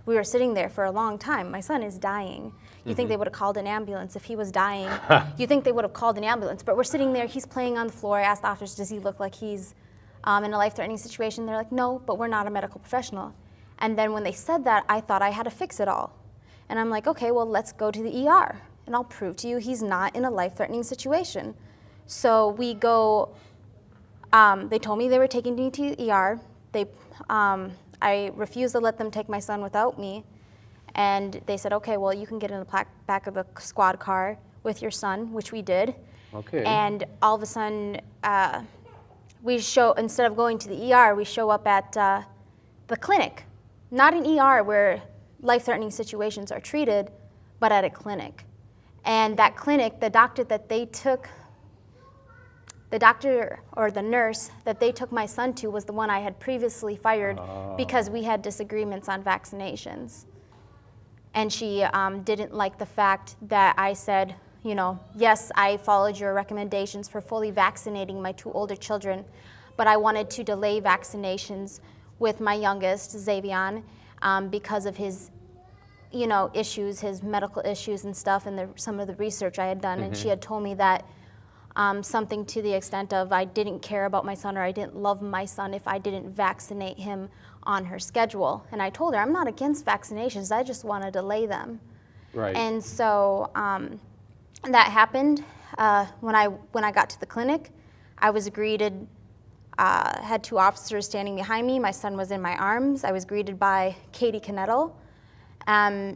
we were sitting there for a long time. My son is dying. You think they would have called an ambulance if he was dying? You think they would have called an ambulance? But we're sitting there, he's playing on the floor. I asked the officers, does he look like he's in a life-threatening situation? They're like, no, but we're not a medical professional. And then when they said that, I thought I had to fix it all. And I'm like, okay, well, let's go to the ER, and I'll prove to you he's not in a life-threatening situation. So we go, they told me they were taking me to the ER. I refused to let them take my son without me. And they said, okay, well, you can get in the back of the squad car with your son, which we did. okay. And all of a sudden, instead of going to the ER, we show up at the clinic. Not an ER where life-threatening situations are treated, but at a clinic. And that clinic, the doctor or the nurse that they took my son to was the one I had previously fired because we had disagreements on vaccinations. And she didn't like the fact that I said, you know, yes, I followed your recommendations for fully vaccinating my 2 older children, but I wanted to delay vaccinations with my youngest, Xavion, because of his, you know, issues, his medical issues and stuff, and some of the research I had done. And she had told me that something to the extent of I didn't care about my son or I didn't love my son if I didn't vaccinate him on her schedule. And I told her, I'm not against vaccinations, I just want to delay them. Right. And so that happened. When I got to the clinic, I was greeted, had 2 officers standing behind me. My son was in my arms. I was greeted by Katie Knettel.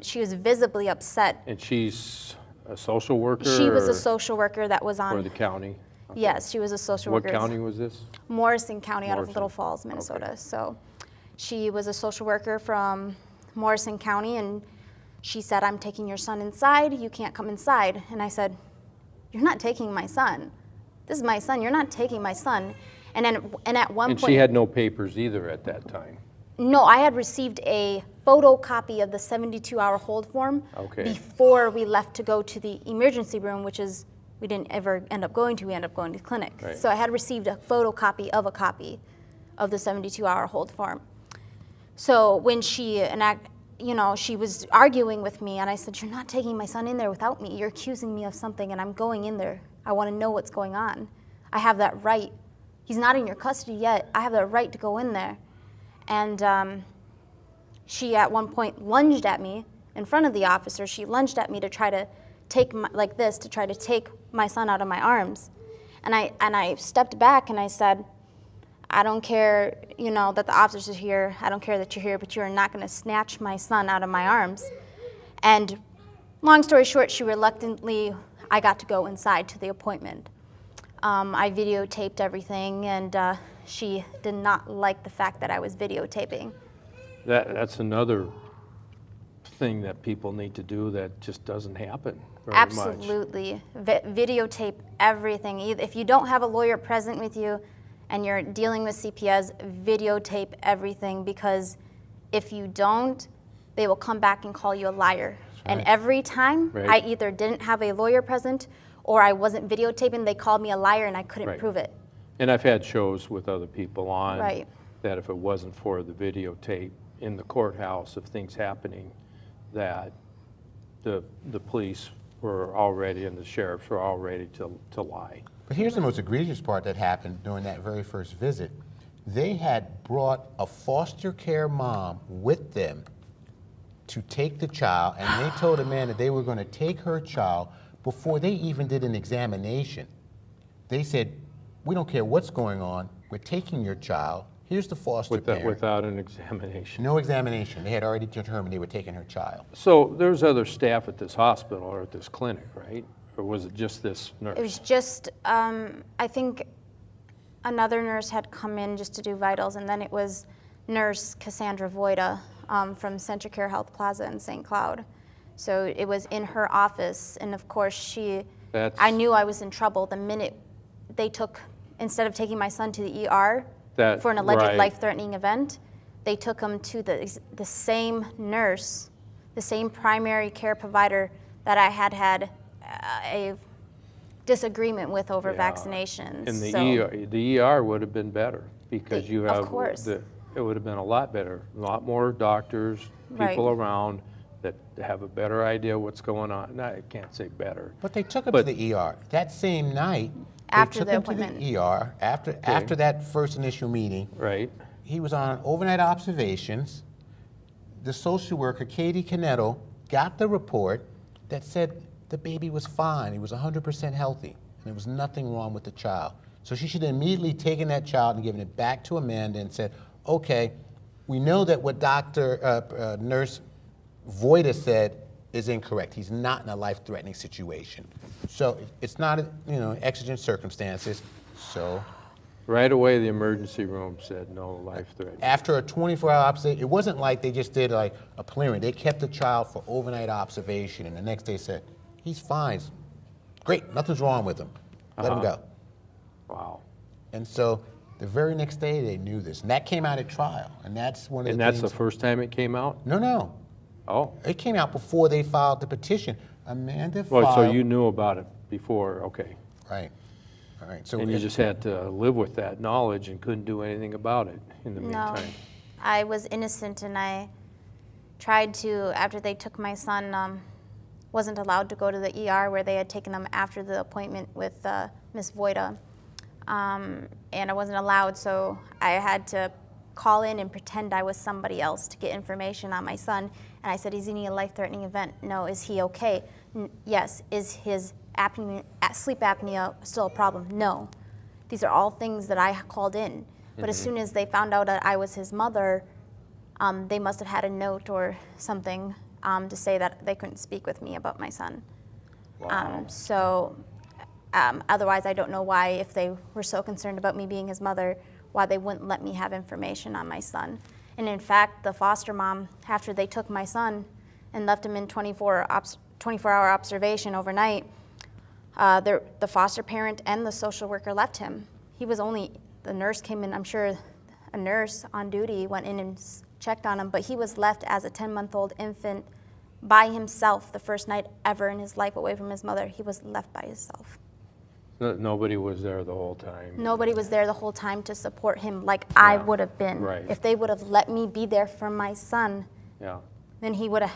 She was visibly upset. And she's a social worker? She was a or social worker that was on. For the county? Okay. Yes, she was a social What worker. county was this? Morrison County, out of Morrison. Little Falls, Minnesota. Okay. So she was a social worker from Morrison County, and she said, I'm taking your son inside, you can't come inside. And I said, you're not taking my son. This is my son, you're not taking my son. And at one And point. she had no papers either at that time? No, I had received a photocopy of the 72-hour hold form Okay. before we left to go to the emergency room, which is, we didn't ever end up going to, we ended up going to the clinic. Right. So I had received a photocopy of the 72-hour hold form. So when she she was arguing with me, and I said, you're not taking my son in there without me. You're accusing me of something, and I'm going in there. I want to know what's going on. I have that right. He's not in your custody yet. I have the right to go in there. And she at one point lunged at me in front of the officer. She lunged at me to try to take to try to take my son out of my arms. And I stepped back and I said, I don't care, that the officers are here. I don't care that you're here, but you are not going to snatch my son out of my arms. And long story short, I got to go inside to the appointment. I videotaped everything, and she did not like the fact that I was videotaping. That's another thing that people need to do that just doesn't happen very much. Absolutely. Videotape everything. If you don't have a lawyer present with you and you're dealing with CPS, videotape everything, because if you don't, they will come back and call you a liar. Right. And every time Right. I either didn't have a lawyer present or I wasn't videotaping, they called me a liar and I couldn't Right. prove it. And I've had shows with other people on Right. that if it wasn't for the videotape in the courthouse of things happening, that the police were all ready and the sheriffs were all ready to lie. But here's the most egregious part that happened during that very first visit. They had brought a foster care mom with them to take the child, and they told the man that they were going to take her child before they even did an examination. They said, we don't care what's going on, we're taking your child, here's the foster parent. Without an examination. No examination, they had already determined they were taking her child. So there's other staff at this hospital or at this clinic, right? Or was it just this nurse? It was just, I think another nurse had come in just to do vitals, and then it was Nurse Cassandra Voida from Centricare Health Plaza in St. Cloud. So it was in her office, and of course I knew I was in trouble the minute they instead of taking my son to the ER for an alleged right. life-threatening event, they took him to the same nurse, the same primary care provider that I had a disagreement with over Yeah. vaccinations. And So the ER would have been better because you of have, course. it would have been a lot better, a lot more doctors, people Right. around that have a better idea what's going on. No, I can't say better. But they took him But- to the ER. That same night, After they the took him to appointment. the ER, after that first initial meeting. Right? He was on overnight observations. The social worker, Katie Canetto, got the report that said the baby was fine. He was 100% healthy, and there was nothing wrong with the child. So she should have immediately taken that child and given it back to Amanda and said, okay, we know that what Nurse Voida said is incorrect. He's not in a life-threatening situation. So it's not, exigent circumstances. So Right away, the emergency room said no life threat. after a 24-hour observation, it wasn't like they just did like a preliminary. They kept the child for overnight observation, and the next day said, he's fine. Great, nothing's wrong with him. Let him go. Wow. And so the very next day they knew this. And that came out at trial. And that's one of the And that's things. the first time it came out? No. Oh. It came out before they filed the petition. Amanda Well, filed. so you knew about it before, okay. Right. All right. So And you just had to live with that knowledge and couldn't do anything about it in the no, meantime. I was innocent, and I tried to, after they took my son, wasn't allowed to go to the ER where they had taken him after the appointment with Miss Voida. And I wasn't allowed, so I had to call in and pretend I was somebody else to get information on my son. And I said, is he in a life-threatening event? No. Is he okay? Yes. Is his sleep apnea still a problem? No. These are all things that I called in. But as soon as they found out that I was his mother, they must have had a note or something to say that they couldn't speak with me about my son. Wow. Otherwise, I don't know why, if they were so concerned about me being his mother, why they wouldn't let me have information on my son. And in fact, the foster mom, after they took my son and left him in 24-hour observation overnight, the foster parent and the social worker left him. The nurse came in, I'm sure a nurse on duty went in and checked on him, but he was left as a 10-month-old infant by himself the first night ever in his life away from his mother. He was left by himself. Nobody was there the whole time. Nobody was there the whole time to support him like I would have been. Right. If they would have let me be there for my son, Yeah, then he would have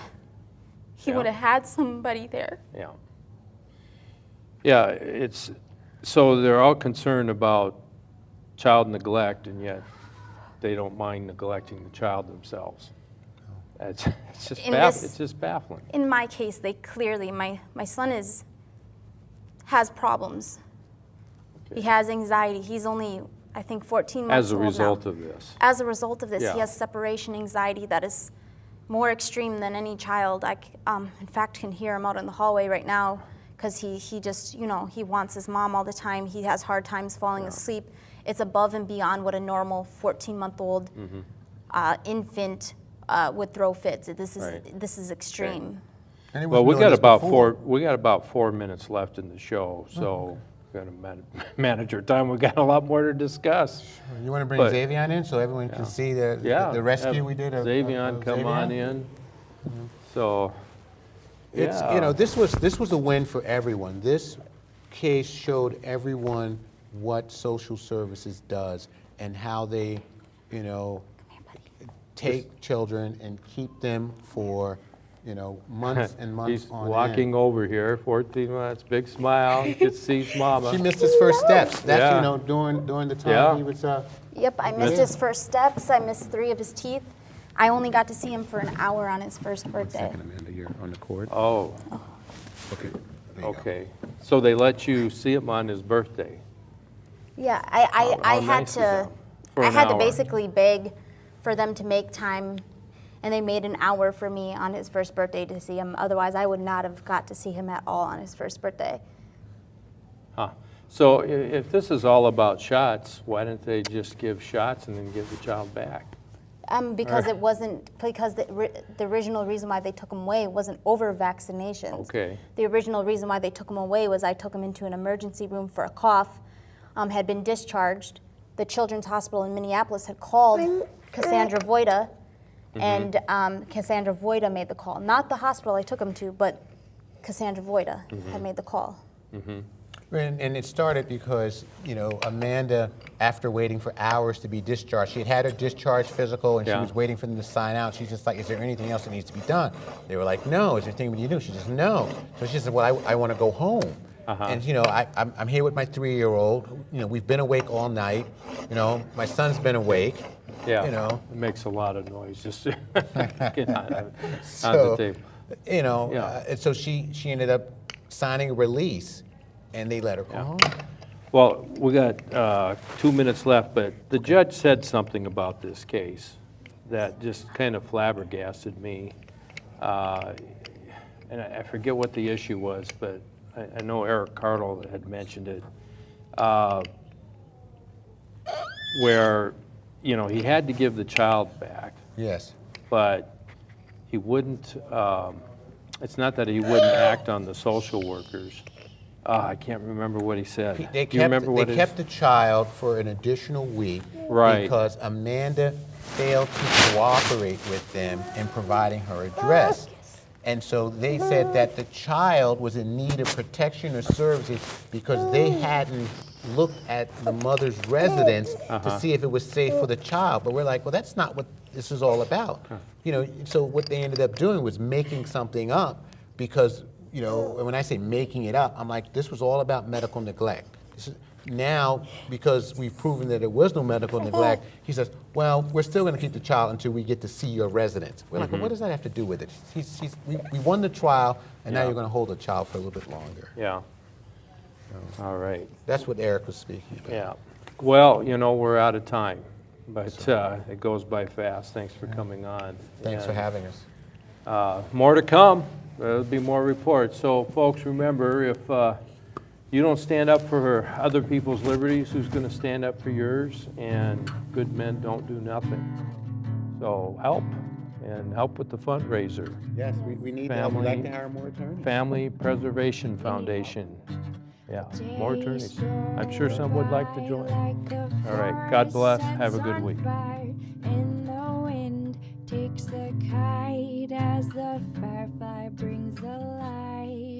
Yeah. had somebody there. yeah. Yeah, so they're all concerned about child neglect, and yet they don't mind neglecting the child themselves. It's just baffling. In my case, they clearly, my son has problems. Okay. He has anxiety. He's only, I think, 14 months As a old now. result of this. As a result of this, Yeah. he has separation anxiety that is more extreme than any child. I, in fact, can hear him out in the hallway right now because he just, he wants his mom all the time. He has hard times falling asleep. It's above and beyond what a normal 14-month-old infant would throw fits. This is extreme. And he was Well, we doing got this about before. 4 minutes left in the show, so we're gonna manage our time. We've got a lot more to discuss. You want to bring But- Xavier in so everyone can see the rescue have we did of Xavier come Xavier? on in. So, It's, yeah. this was a win for everyone. This case showed everyone what social services does and how they, take children and keep them for, months and months He's on walking end. over here, 14 months, big smile, gets to see his mama. She missed his first steps. That's, Yeah. during the time Yeah. he was, Yep, I missed his first steps. I missed 3 of his teeth. I only got to see him for an hour on his first birthday. Amanda, you're on the court. Oh, Okay. There you go. okay. So they let you see him on his birthday? Yeah, How I had nice is to. that? For I an had to hour. basically beg for them to make time, and they made an hour for me on his first birthday to see him. Otherwise, I would not have got to see him at all on his first birthday. Huh. So if this is all about shots, why didn't they just give shots and then give the child back? Because it wasn't, because the original reason why they took him away wasn't over vaccinations. Okay. The original reason why they took him away was I took him into an emergency room for a cough, had been discharged. The Children's Hospital in Minneapolis had called Cassandra Voida, and Cassandra Voida made the call. Not the hospital I took him to, but Cassandra Voida had made the call. And it started because, you know, Amanda, after waiting for hours to be discharged, she had her discharge physical and she was waiting for them to sign out. She's just like, is there anything else that needs to be done? They were like, no. Is there anything we need to do? She says, no. So she said, well, I want to go home. And, you know, I'm here with my 3-year-old. You know, we've been awake all night. You know, my son's been awake. Yeah, You know. it makes a lot of noise just get on So, the table. you know, Yeah. and so she ended up signing a release, and they let her go home. Well, we got 2 minutes left, but the judge said something about this case that just kind of flabbergasted me. And I forget what the issue was, but I know Eric Cardle had mentioned it, where, you know, he had to give the child back, Yes. but he wouldn't, it's not that he wouldn't act on the social workers. I can't remember what he said. They Do you remember what kept the child for an additional week Right. because Amanda failed to cooperate with them in providing her address. And so they said that the child was in need of protection or services because they hadn't looked at the mother's residence to see if it was safe for the child. But we're like, well, that's not what this is all about. You know, so what they ended up doing was making something up because, you know, when I say making it up, I'm like, this was all about medical neglect. Now, because we've proven that there was no medical neglect, he says, well, we're still going to keep the child until we get to see your residence. We're like, well, what does that have to do with it? We won the trial, and now Yeah. you're going to hold the child for a little bit longer. Yeah. All right. That's what Eric was speaking about. Yeah. Well, you know, we're out of time, but it goes by fast. Thanks for coming on. Thanks for And, having us. more to come. There'll be more reports. So, folks, remember, if you don't stand up for other people's liberties, who's going to stand up for yours? And good men don't do nothing. So help, and help with the fundraiser. Yes, we need help. We'd like to hire more attorneys. Family Preservation Foundation. Yeah, more attorneys. I'm sure some would like to join. All right, God bless. Have a good week. And the wind takes the kite as the firefly brings the light.